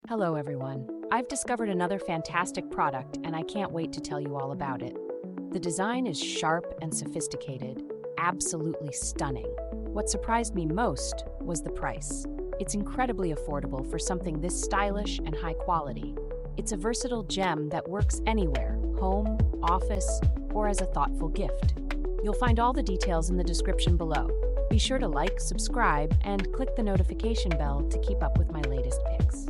Hello, everyone. I've discovered another fantastic product, and I can't wait to tell you all about it. The design is sharp and sophisticated, absolutely stunning. What surprised me most was the price. It's incredibly affordable for something this stylish and high quality. It's a versatile gem that works anywhere, home, office, or as a thoughtful gift. You'll find all the details in the description below. Be sure to like, subscribe, and click the notification bell to keep up with my latest picks.